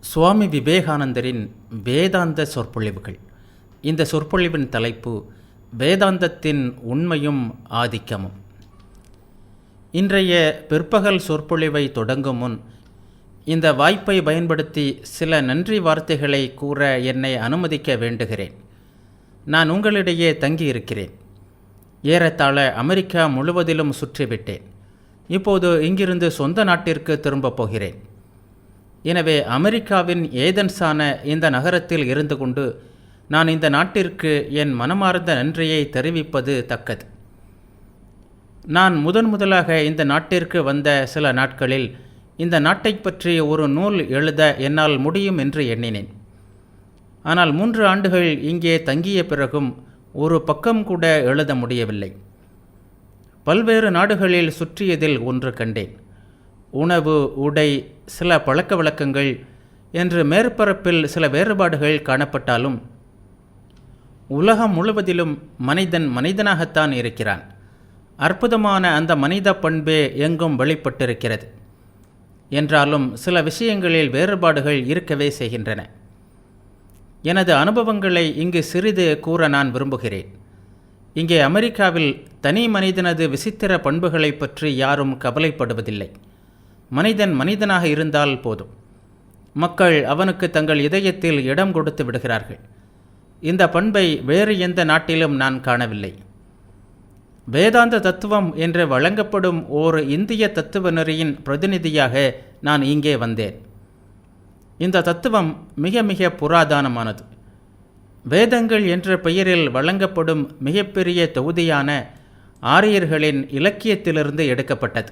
சுவாமி விவேகானந்தரின் வேதாந்த சொற்பொழிவுகள். இந்த சொற்பொழிவின் தலைப்பு வேதாந்தத்தின் உண்மையும் ஆதிக்கமும். இன்றைய பிற்பகல் சொற்பொழிவை தொடங்கும் முன் இந்த வாய்ப்பை பயன்படுத்தி சில நன்றி வார்த்தைகளை கூற என்னை அனுமதிக்க வேண்டுகிறேன். நான் உங்களிடையே தங்கியிருக்கிறேன். ஏறத்தாழ அமெரிக்கா முழுவதிலும் சுற்றிவிட்டேன். இப்போது இங்கிருந்து சொந்த நாட்டிற்கு திரும்பப் போகிறேன். எனவே அமெரிக்காவின் ஏதென்ஸான இந்த நகரத்தில் இருந்து கொண்டு நான் இந்த நாட்டிற்கு என் மனமார்ந்த நன்றியை தெரிவிப்பது தக்கது. நான் முதலாக இந்த நாட்டிற்கு வந்த சில நாட்களில் இந்த நாட்டை பற்றி ஒரு நூல் எழுத என்னால் முடியும் என்று எண்ணினேன். ஆனால் 3 ஆண்டுகள் இங்கே தங்கிய பிறகும் ஒரு பக்கம் கூட எழுத முடியவில்லை. பல்வேறு நாடுகளில் சுற்றியதில் ஒன்று கண்டேன். உணவு, உடை, சில பழக்க வழக்கங்கள் என்று மேற்பரப்பில் சில வேறுபாடுகள் காணப்பட்டாலும் உலகம் முழுவதிலும் மனிதன் மனிதனாகத்தான் இருக்கிறான். அற்புதமான அந்த மனித பண்பே எங்கும் வெளிப்பட்டிருக்கிறது. என்றாலும் சில விஷயங்களில் வேறுபாடுகள் இருக்கவே செய்கின்றன. எனது அனுபவங்களை இங்கு சிறிது கூற நான் விரும்புகிறேன். இங்கே அமெரிக்காவில் தனி மனிதனது விசித்திர பண்புகளை பற்றி யாரும் கவலைப்படுவதில்லை. மனிதன் மனிதனாக இருந்தால் போதும். மக்கள் அவனுக்கு தங்கள் இதயத்தில் இடம் கொடுத்து விடுகிறார்கள். இந்த பண்பை வேறு எந்த நாட்டிலும் நான் காணவில்லை. வேதாந்த தத்துவம் என்று வழங்கப்படும் ஓர் இந்திய தத்துவ நெறியின் பிரதிநிதியாக நான் இங்கே வந்தேன். இந்த தத்துவம் மிக மிக புராதனமானது. வேதங்கள் என்ற பெயரில் வழங்கப்படும் மிகப்பெரிய தொகுதியான ஆரியர்களின் இலக்கியத்திலிருந்து எடுக்கப்பட்டது.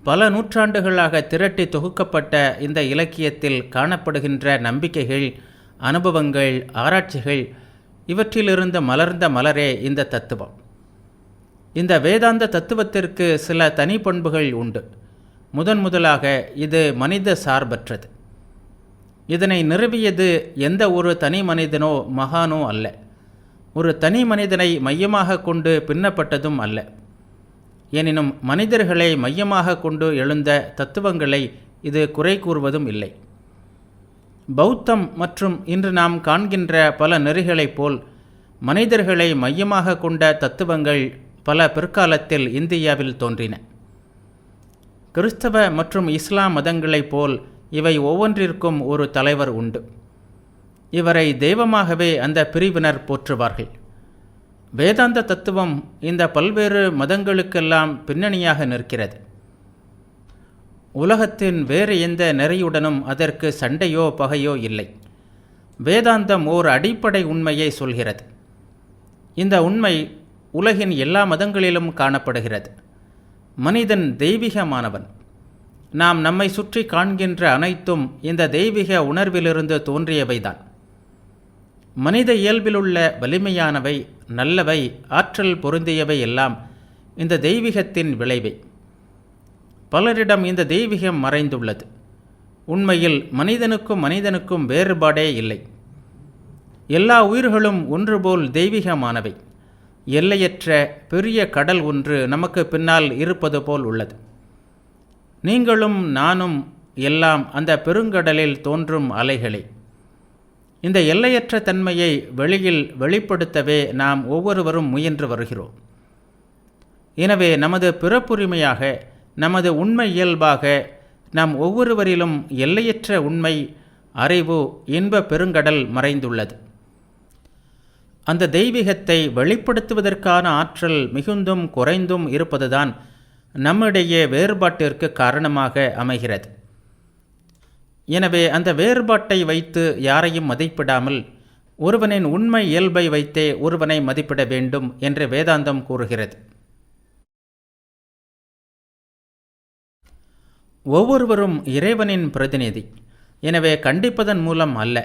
பல நூற்றாண்டுகளாக திரட்டி தொகுக்கப்பட்ட இந்த இலக்கியத்தில் காணப்படுகின்ற நம்பிக்கைகள், அனுபவங்கள், ஆராய்ச்சிகள் இவற்றிலிருந்து மலர்ந்த மலரே இந்த தத்துவம். இந்த வேதாந்த தத்துவத்திற்கு சில தனி பண்புகள் உண்டு. முதலாக இது மனித சார்பற்றது. இதனை நிறுவியது எந்த ஒரு தனி மனிதனோ மகானோ அல்ல. ஒரு தனி மனிதனை மையமாக கொண்டு பின்னப்பட்டதும் அல்ல. எனினும் மனிதர்களை மையமாக கொண்டு எழுந்த தத்துவங்களை இது குறை கூறுவதும் இல்லை. பௌத்தம் மற்றும் இன்று நாம் காண்கின்ற பல நெறிகளைப் போல் மனிதர்களை மையமாக கொண்ட தத்துவங்கள் பல பிற்காலத்தில் இந்தியாவில் தோன்றின. கிறிஸ்தவ மற்றும் இஸ்லாம் மதங்களைப் போல் இவை ஒவ்வொன்றிற்கும் ஒரு தலைவர் உண்டு. இவரை தெய்வமாகவே அந்த பிரிவினர் போற்றுவார்கள். வேதாந்த தத்துவம் இந்த பல்வேறு மதங்களுக்கெல்லாம் பின்னணியாக நிற்கிறது. உலகத்தின் வேறு எந்த நெறியுடனும் அதற்கு சண்டையோ பகையோ இல்லை. வேதாந்தம் ஓர் அடிப்படை உண்மையை சொல்கிறது. இந்த உண்மை உலகின் எல்லா மதங்களிலும் காணப்படுகிறது. மனிதன் தெய்வீகமானவன். நாம் நம்மை சுற்றி காண்கின்ற அனைத்தும் இந்த தெய்வீக உணர்விலிருந்து தோன்றியவைதான். மனித இயல்பிலுள்ள வலிமையானவை, நல்லவை, ஆற்றல் பொருந்தியவை எல்லாம் இந்த தெய்வீகத்தின் விளைவே. பலரிடம் இந்த தெய்வீகம் மறைந்துள்ளது. உண்மையில் மனிதனுக்கும் வேறுபாடே இல்லை. எல்லா உயிர்களும் ஒன்றுபோல் தெய்வீகமானவை. எல்லையற்ற பெரிய கடல் ஒன்று நமக்கு பின்னால் இருப்பது போல் உள்ளது. நீங்களும் நானும் எல்லாம் அந்த பெருங்கடலில் தோன்றும் அலைகளே. இந்த எல்லையற்ற தன்மையை வெளியில் வெளிப்படுத்தவே நாம் ஒவ்வொருவரும் முயன்று வருகிறோம். எனவே நமது பிறப்புரிமையாக, நமது உண்மை இயல்பாக நாம் ஒவ்வொருவரிலும் எல்லையற்ற உண்மை, அறிவு, இன்ப பெருங்கடல் மறைந்துள்ளது. அந்த தெய்வீகத்தை வெளிப்படுத்துவதற்கான ஆற்றல் மிகுந்தும் குறைந்தும் இருப்பதுதான் நம்மிடையே வேறுபாட்டிற்கு காரணமாக அமைகிறது. எனவே அந்த வேறுபாட்டை வைத்து யாரையும் மதிப்பிடாமல் ஒருவனின் உண்மை இயல்பை வைத்தே ஒருவனை மதிப்பிட வேண்டும் என்று வேதாந்தம் கூறுகிறது. ஒவ்வொருவரும் இறைவனின் பிரதிநிதி. எனவே கண்டிப்பதன் மூலம் அல்ல,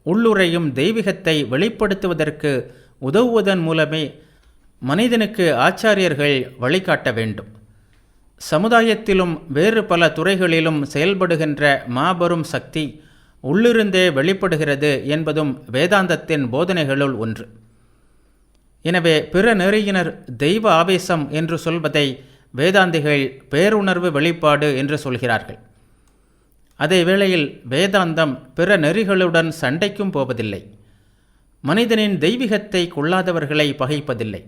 உள்ளுரையும் தெய்வீகத்தை வெளிப்படுத்துவதற்கு உதவுவதன் மூலமே மனிதனுக்கு ஆச்சாரியர்கள் வழிகாட்ட வேண்டும். சமுதாயத்திலும் வேறு பல துறைகளிலும் செயல்படுகின்ற மாபெரும் சக்தி உள்ளிருந்தே வெளிப்படுகிறது என்பதும் வேதாந்தத்தின் போதனைகளுள் ஒன்று. எனவே பிற நெறியினர் தெய்வ ஆவேசம் என்று சொல்வதை வேதாந்திகள் பேருணர்வு வெளிப்பாடு என்று சொல்கிறார்கள். அதே வேளையில் வேதாந்தம் பிற நெறிகளுடன் சண்டைக்கும் போவதில்லை. மனிதனின் தெய்வீகத்தை கொள்ளாதவர்களை பகைப்பதில்லை.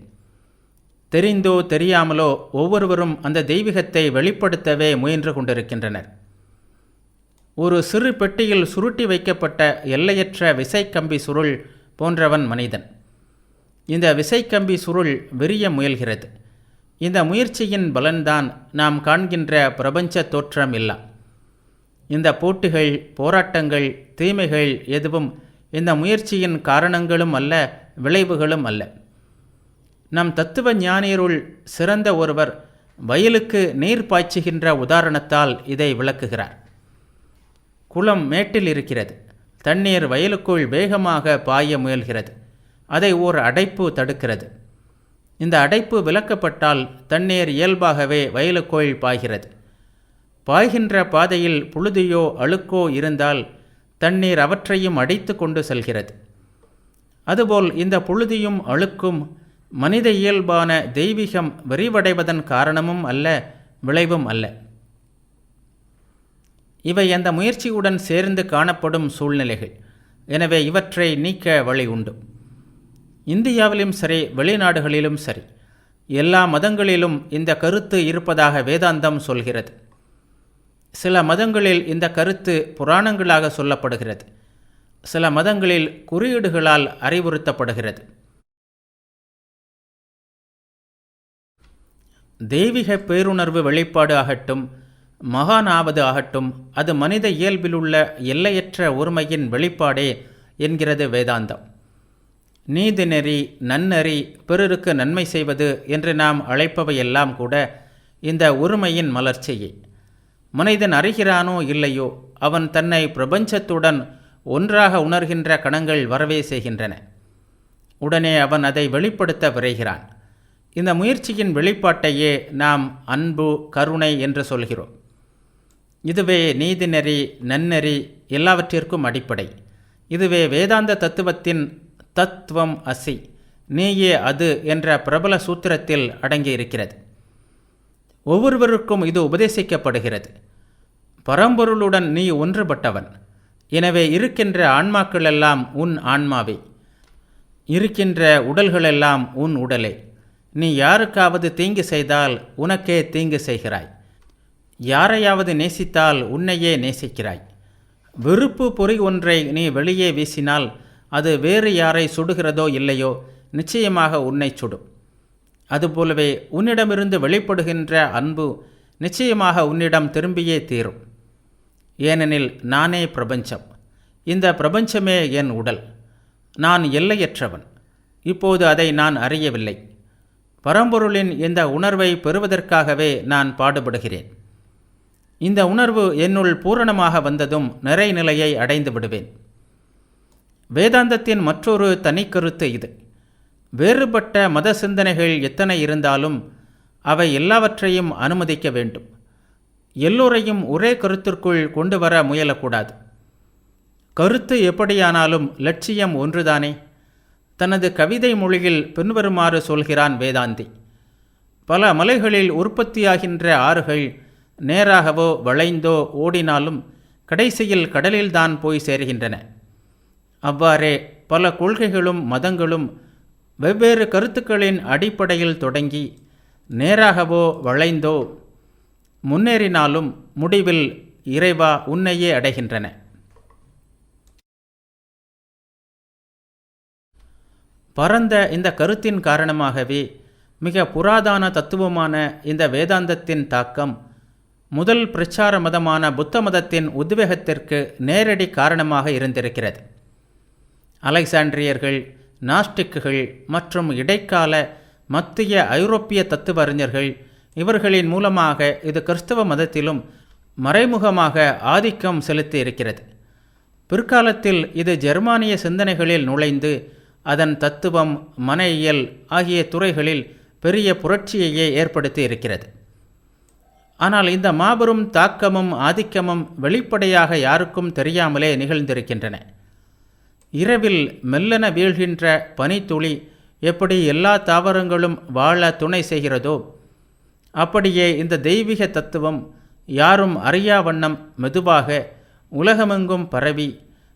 தெரிந்தோ தெரியாமலோ ஒவ்வொருவரும் அந்த தெய்வீகத்தை வெளிப்படுத்தவே முயன்று கொண்டிருக்கின்றனர். ஒரு சிறு பெட்டியில் சுருட்டி வைக்கப்பட்ட எல்லையற்ற விசைக்கம்பி சுருள் போன்றவன் மனிதன். இந்த விசைக்கம்பி சுருள் விரிய முயல்கிறது. இந்த முயற்சியின் பலன்தான் நாம் காண்கின்ற பிரபஞ்ச தோற்றம் எல்லாம். இந்த போட்டிகள், போராட்டங்கள், தீமைகள் எதுவும் இந்த முயற்சியின் காரணங்களும் அல்ல, விளைவுகளும் அல்ல. நம் தத்துவ ஞானியருள் சிறந்த ஒருவர் வயலுக்கு நீர் பாய்ச்சுகின்ற உதாரணத்தால் இதை விளக்குகிறார். குளம் மேட்டில் இருக்கிறது. தண்ணீர் வயலுக்குள் வேகமாக பாய முயல்கிறது. அதை ஓர் அடைப்பு தடுக்கிறது. இந்த அடைப்பு விலக்கப்பட்டால் தண்ணீர் இயல்பாகவே வயலுக்குள் பாய்கிறது. பாய்கின்ற பாதையில் புழுதியோ அழுக்கோ இருந்தால் தண்ணீர் அவற்றையும் அடித்து கொண்டு செல்கிறது. அதுபோல் இந்த புழுதியும் அழுக்கும் மனித இயல்பான தெய்வீகம் விரிவடைவதன் காரணமும் அல்ல, விளைவும் அல்ல. இவை அந்த முயற்சியுடன் சேர்ந்து காணப்படும் சூழ்நிலைகள். எனவே இவற்றை நீக்க வழி உண்டு. இந்தியாவிலும் சரி, வெளிநாடுகளிலும் சரி, எல்லா மதங்களிலும் இந்த கருத்து இருப்பதாக வேதாந்தம் சொல்கிறது. சில மதங்களில் இந்த கருத்து புராணங்களாக சொல்லப்படுகிறது. சில மதங்களில் குறியீடுகளால் அறிவுறுத்தப்படுகிறது. தெய்வீக பேருணர்வு வெளிப்பாடு ஆகட்டும், மகானாவது ஆகட்டும், அது மனித இயல்பிலுள்ள எல்லையற்ற ஒருமையின் வெளிப்பாடே என்கிறது வேதாந்தம். நீதிநெறி, நன்னெறி, பிறருக்கு நன்மை செய்வது என்று நாம் அழைப்பவையெல்லாம் கூட இந்த ஒருமையின் மலர்ச்சியே. மனிதன் அறிகிறானோ இல்லையோ, அவன் தன்னை பிரபஞ்சத்துடன் ஒன்றாக உணர்கின்ற கணங்கள் வரவே செய்கின்றன. உடனே அவன் அதை வெளிப்படுத்த விரைகிறான். இந்த முயற்சியின் வெளிப்பாட்டையே நாம் அன்பு, கருணை என்று சொல்கிறோம். இதுவே நீதிநெறி, நன்னெறி எல்லாவற்றிற்கும் அடிப்படை. இதுவே வேதாந்த தத்துவத்தின் தத்துவம் அசி, நீயே அது என்ற பிரபல சூத்திரத்தில் அடங்கியிருக்கிறது. ஒவ்வொருவருக்கும் இது உபதேசிக்கப்படுகிறது. பரம்பொருளுடன் நீ ஒன்றுபட்டவன். எனவே இருக்கின்ற ஆன்மாக்களெல்லாம் உன் ஆன்மாவே, இருக்கின்ற உடல்களெல்லாம் உன் உடலே. நீ யாருக்காவது தீங்கு செய்தால் உனக்கே தீங்கு செய்கிறாய். யாரையாவது நேசித்தால் உன்னையே நேசிக்கிறாய். வெறுப்பு பொறி ஒன்றை நீ வெளியே வீசினால் அது வேறு யாரை சுடுகிறதோ இல்லையோ, நிச்சயமாக உன்னை சுடும். அதுபோலவே உன்னிடமிருந்து வெளிப்படுகின்ற அன்பு நிச்சயமாக உன்னிடம் திரும்பியே தீரும். ஏனெனில் நானே பிரபஞ்சம். இந்த பிரபஞ்சமே என் உடல். நான் எல்லையற்றவன். இப்போது அதை நான் அறியவில்லை. பரம்பொருளின் இந்த உணர்வை பெறுவதற்காகவே நான் பாடுபடுகிறேன். இந்த உணர்வு என்னுள் பூரணமாக வந்ததும் நிறைநிலையை அடைந்து விடுவேன். வேதாந்தத்தின் மற்றொரு தனிக்கருத்து இது. வேறுபட்ட மத சிந்தனைகள் எத்தனை இருந்தாலும் அவை எல்லாவற்றையும் அனுமதிக்க வேண்டும். எல்லோரையும் ஒரே கருத்திற்குள் கொண்டு வர முயலக்கூடாது. கருத்து எப்படியானாலும் லட்சியம் ஒன்றுதானே. தனது கவிதை மொழியில் பின்வருமாறு சொல்கிறான் வேதாந்தி. பல மலைகளில் உற்பத்தியாகின்ற ஆறுகள் நேராகவோ வளைந்தோ ஓடினாலும் கடைசியில் கடலில்தான் போய் சேர்கின்றன. அவ்வாறே பல கொள்கைகளும் மதங்களும் வெவ்வேறு கருத்துக்களின் அடிப்படையில் தொடங்கி நேராகவோ வளைந்தோ முன்னேறினாலும் முடிவில் இறைவா உன்னையே அடைகின்றன. பரந்த இந்த கருத்தின் காரணமாகவே மிக புராதன தத்துவமான இந்த வேதாந்தத்தின் தாக்கம் முதல் பிரச்சார மதமான புத்த மதத்தின் உத்வேகத்திற்கு நேரடி காரணமாக இருந்திருக்கிறது. அலெக்சாண்ட்ரியர்கள், நாஸ்டிக்குகள் மற்றும் இடைக்கால மத்திய ஐரோப்பிய தத்துவ அறிஞர்கள் இவர்களின் மூலமாக இது கிறிஸ்தவ மதத்திலும் மறைமுகமாக ஆதிக்கம் செலுத்தி இருக்கிறது. பிற்காலத்தில் இது ஜெர்மானிய சிந்தனைகளில் நுழைந்து அதன் தத்துவம், மன இயல் ஆகிய துறைகளில் பெரிய புரட்சியையே ஏற்படுத்தி இருக்கிறது. ஆனால் இந்த மாபெரும் தாக்கமும் ஆதிக்கமும் வெளிப்படையாக யாருக்கும் தெரியாமலே நிகழ்ந்திருக்கின்றன. இரவில் மெல்லென வீழ்கின்ற பனித்துளி எப்படி எல்லா தாவரங்களும் வாழ துணை செய்கிறதோ, அப்படியே இந்த தெய்வீக தத்துவம் யாரும் அறியா வண்ணம் மெதுவாக உலகமெங்கும் பரவி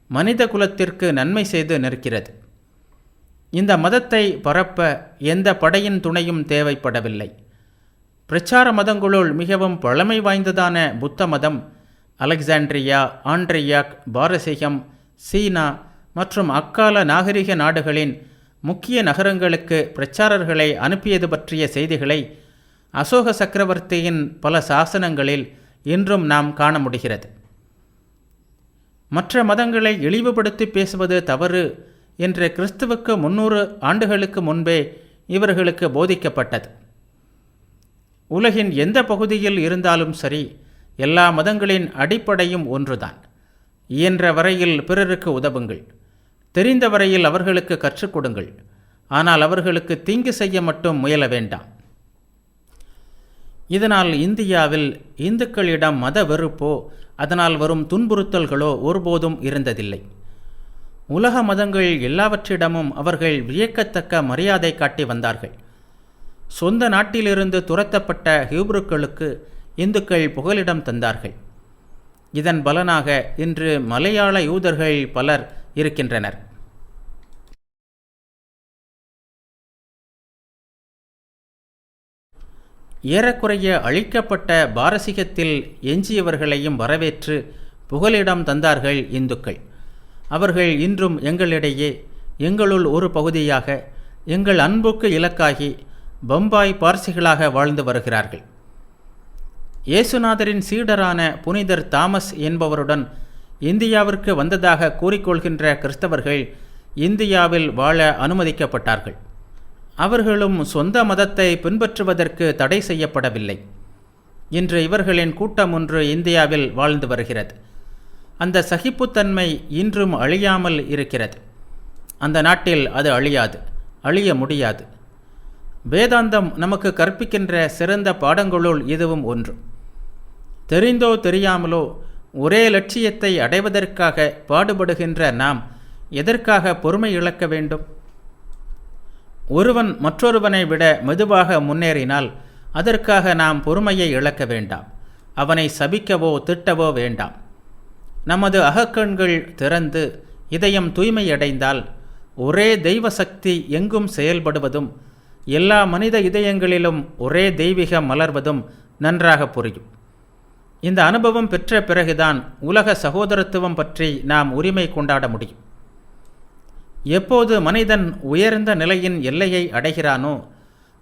மனித குலத்திற்கு நன்மை செய்து நிற்கிறது. இந்த மதத்தை பரப்ப எந்த படையின் துணையும் தேவைப்படவில்லை. பிரச்சார மதங்களுள் மிகவும் பழமை வாய்ந்ததான புத்த மதம் அலெக்சாண்ட்ரியா, ஆண்ட்ரியாக், பாரசீகம், சீனா மற்றும் அக்கால நாகரிக நாடுகளின் முக்கிய நகரங்களுக்கு பிரச்சாரர்களை அனுப்பியது பற்றிய செய்திகளை அசோக சக்கரவர்த்தியின் பல சாசனங்களில் இன்றும் நாம் காண முடிகிறது. மற்ற மதங்களை இழிவுபடுத்தி பேசுவது தவறு என்று கிறிஸ்துவுக்கு 300 ஆண்டுகளுக்கு முன்பே இவர்களுக்கு போதிக்கப்பட்டது. உலகின் எந்த பகுதியில் இருந்தாலும் சரி, எல்லா மதங்களின் அடிப்படையும் ஒன்றுதான். இயன்ற வரையில் பிறருக்கு உதவுங்கள், தெரிந்த வரையில் அவர்களுக்கு கற்றுக் கொடுங்கள், ஆனால் அவர்களுக்கு தீங்கு செய்ய மட்டும் முயல வேண்டாம். இதனால் இந்தியாவில் இந்துக்களிடம் மத வெறுப்போ அதனால் வரும் துன்புறுத்தல்களோ ஒருபோதும் இருந்ததில்லை. உலக மதங்கள் எல்லாவற்றிடமும் அவர்கள் வியக்கத்தக்க மரியாதை காட்டி வந்தார்கள். சொந்த நாட்டிலிருந்து துரத்தப்பட்ட ஹீப்ருக்களுக்கு இந்துக்கள் புகலிடம் தந்தார்கள். இதன் பலனாக இன்று மலையாள யூதர்கள் பலர் இருக்கின்றனர். ஏறக்குறைய அழிக்கப்பட்ட பாரசீகத்தில் எஞ்சியவர்களையும் வரவேற்று புகலிடம் தந்தார்கள் இந்துக்கள். அவர்கள் இன்றும் எங்களிடையே, எங்களுள் ஒரு பகுதியாக, எங்கள் அன்புக்கு இலக்காகி பம்பாய் பார்சிகளாக வாழ்ந்து வருகிறார்கள். இயேசுநாதரின் சீடரான புனிதர் தாமஸ் என்பவருடன் இந்தியாவிற்கு வந்ததாக கூறிக்கொள்கின்ற கிறிஸ்தவர்கள் இந்தியாவில் வாழ அனுமதிக்கப்பட்டார்கள். அவர்களும் சொந்த மதத்தை பின்பற்றுவதற்கு தடை செய்யப்படவில்லை. இன்று இவர்களின் கூட்டம் ஒன்று இந்தியாவில் வாழ்ந்து வருகிறது. அந்த சகிப்புத்தன்மை இன்றும் அழியாமல் இருக்கிறது. அந்த நாட்டில் அது அழியாது, அழிய முடியாது. வேதாந்தம் நமக்கு கற்பிக்கின்ற சிறந்த பாடங்களுள் இதுவும் ஒன்று. தெரிந்தோ தெரியாமலோ ஒரே லட்சியத்தை அடைவதற்காக பாடுபடுகின்ற நாம் எதற்காக பொறுமை இழக்க வேண்டும்? ஒருவன் மற்றொருவனை விட மெதுவாக முன்னேறினால் அதற்காக நாம் பொறுமையை இழக்க வேண்டாம். அவனை சபிக்கவோ திட்டவோ வேண்டாம். நமது அகக்கண்கள் திறந்து இதயம் தூய்மையடைந்தால் ஒரே தெய்வ சக்தி எங்கும் செயல்படுவதும் எல்லா மனித இதயங்களிலும் ஒரே தெய்வீகம் மலர்வதும் நன்றாக புரியும். இந்த அனுபவம் பெற்ற பிறகுதான் உலக சகோதரத்துவம் பற்றி நாம் உரிமை கொண்டாட முடியும். எப்போது மனிதன் உயர்ந்த நிலையின் எல்லையை அடைகிறானோ,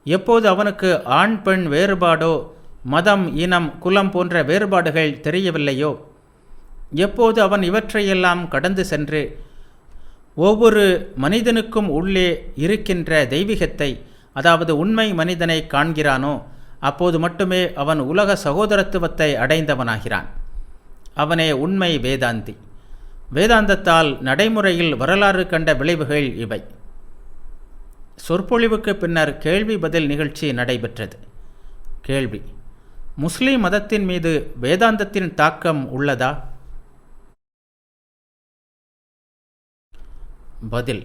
எப்போது அவனுக்கு ஆண் பெண் வேறுபாடோ மதம், இனம், குலம் போன்ற வேறுபாடுகள் தெரியவில்லையோ, எப்போது அவன் இவற்றையெல்லாம் கடந்து சென்று ஒவ்வொரு மனிதனுக்கும் உள்ளே இருக்கின்ற தெய்வீகத்தை, அதாவது உண்மை மனிதனை காண்கிறானோ, அப்போது மட்டுமே அவன் உலக சகோதரத்துவத்தை அடைந்தவனாகிறான். அவனே உண்மை வேதாந்தி. வேதாந்தத்தால் நடைமுறையில் வரலாறு கண்ட விளைவுகள் இவை. சொற்பொழிவுக்கு பின்னர் கேள்வி பதில் நிகழ்ச்சி நடைபெற்றது. கேள்வி: முஸ்லிம் மதத்தின் மீது வேதாந்தத்தின் தாக்கம் உள்ளதா? பதில்: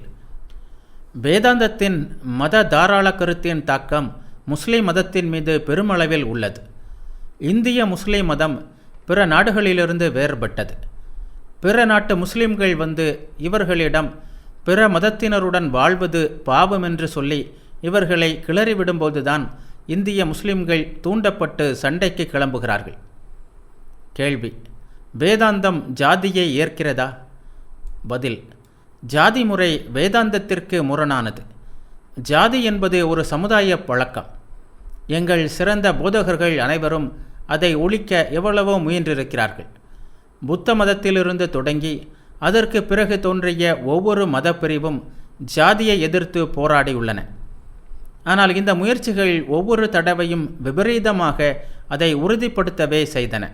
வேதாந்தத்தின் மத தாராள கருத்தின் தாக்கம் முஸ்லிம் மதத்தின் மீது பெருமளவில் உள்ளது. இந்திய முஸ்லிம் மதம் பிற நாடுகளிலிருந்து வேறுபட்டது. பிற நாட்டு முஸ்லிம்கள் வந்து இவர்களிடம் பிற மதத்தினருடன் வாழ்வது பாவம் என்று சொல்லி இவர்களை கிளறிவிடும்போதுதான் இந்திய முஸ்லிம்கள் தூண்டப்பட்டு சண்டைக்கு கிளம்புகிறார்கள். கேள்வி: வேதாந்தம் ஜாதியை ஏற்கிறதா? பதில்: ஜாதி முறை வேதாந்தத்திற்கு முரணானது. ஜாதி என்பது ஒரு சமுதாய பழக்கம். எங்கள் சிறந்த போதகர்கள் அனைவரும் அதை ஒழிக்க எவ்வளவோ முயன்றிருக்கிறார்கள். புத்த மதத்திலிருந்து தொடங்கி அதற்கு பிறகு தோன்றிய ஒவ்வொரு மதப்பிரிவும் ஜாதியை எதிர்த்து போராடியுள்ளன. ஆனால் இந்த முயற்சிகள் ஒவ்வொரு தடவையும் விபரீதமாக அதை உறுதிப்படுத்தவே செய்தன.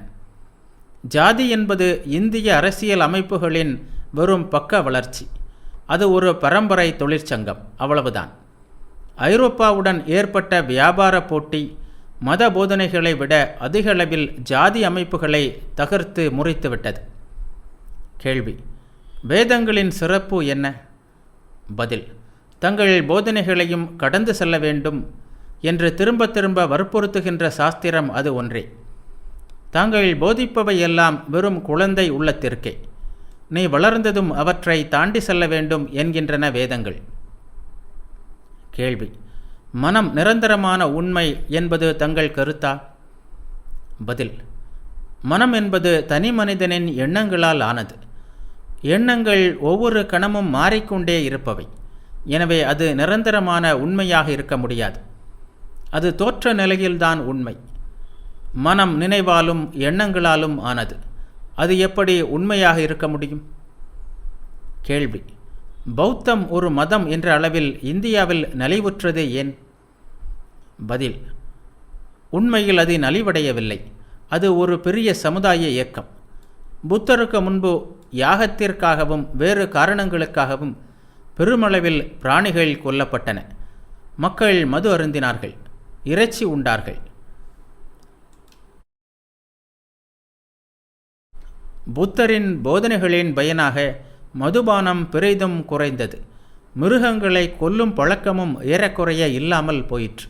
ஜாதி என்பது இந்திய அரசியல் அமைப்புகளின் வெறும் பக்க வளர்ச்சி. அது ஒரு பரம்பரை தொழிற்சங்கம், அவ்வளவுதான். ஐரோப்பாவுடன் ஏற்பட்ட வியாபார போட்டி மத போதனைகளை விட அதிகளவில் ஜாதி அமைப்புகளை தகர்த்து முறித்துவிட்டது. கேள்வி: வேதங்களின் சிறப்பு என்ன? பதில்: தங்கள் போதனைகளையும் கடந்து செல்ல வேண்டும், என்று திரும்ப திரும்ப வற்புறுத்துகின்ற சாஸ்திரம் அது ஒன்றே. தாங்கள் போதிப்பவை எல்லாம் வெறும் குழந்தை உள்ளத்திற்கே. நீ வளர்ந்ததும் அவற்றை தாண்டி செல்ல வேண்டும் என்கின்றன வேதங்கள். கேள்வி: மனம் நிரந்தரமான உண்மை என்பது தங்கள் கருத்தா? பதில்: மனம் என்பது தனி மனிதனின் எண்ணங்களால் ஆனது. எண்ணங்கள் ஒவ்வொரு கணமும் மாறிக்கொண்டே இருப்பவை. எனவே அது நிரந்தரமான உண்மையாக இருக்க முடியாது. அது தோற்ற நிலையில்தான் உண்மை. மனம் நினைவாலும் எண்ணங்களாலும் ஆனது. அது எப்படி உண்மையாக இருக்க முடியும்? கேள்வி: பௌத்தம் ஒரு மதம் என்ற அளவில் இந்தியாவில் நலிவுற்றது ஏன்? பதில்: உண்மையில் அது நலிவடையவில்லை. அது ஒரு பெரிய சமுதாய இயக்கம். புத்தருக்கு முன்பு யாகத்திற்காகவும் வேறு காரணங்களுக்காகவும் பெருமளவில் பிராணிகள் கொல்லப்பட்டன. மக்கள் மது அருந்தினார்கள், இறைச்சி உண்டார்கள். புத்தரின் போதனைகளின் பயனாக மதுபானம் பெரிதும் குறைந்தது. மிருகங்களை கொல்லும் பழக்கமும் ஏறக்குறைய இல்லாமல் போயிற்று.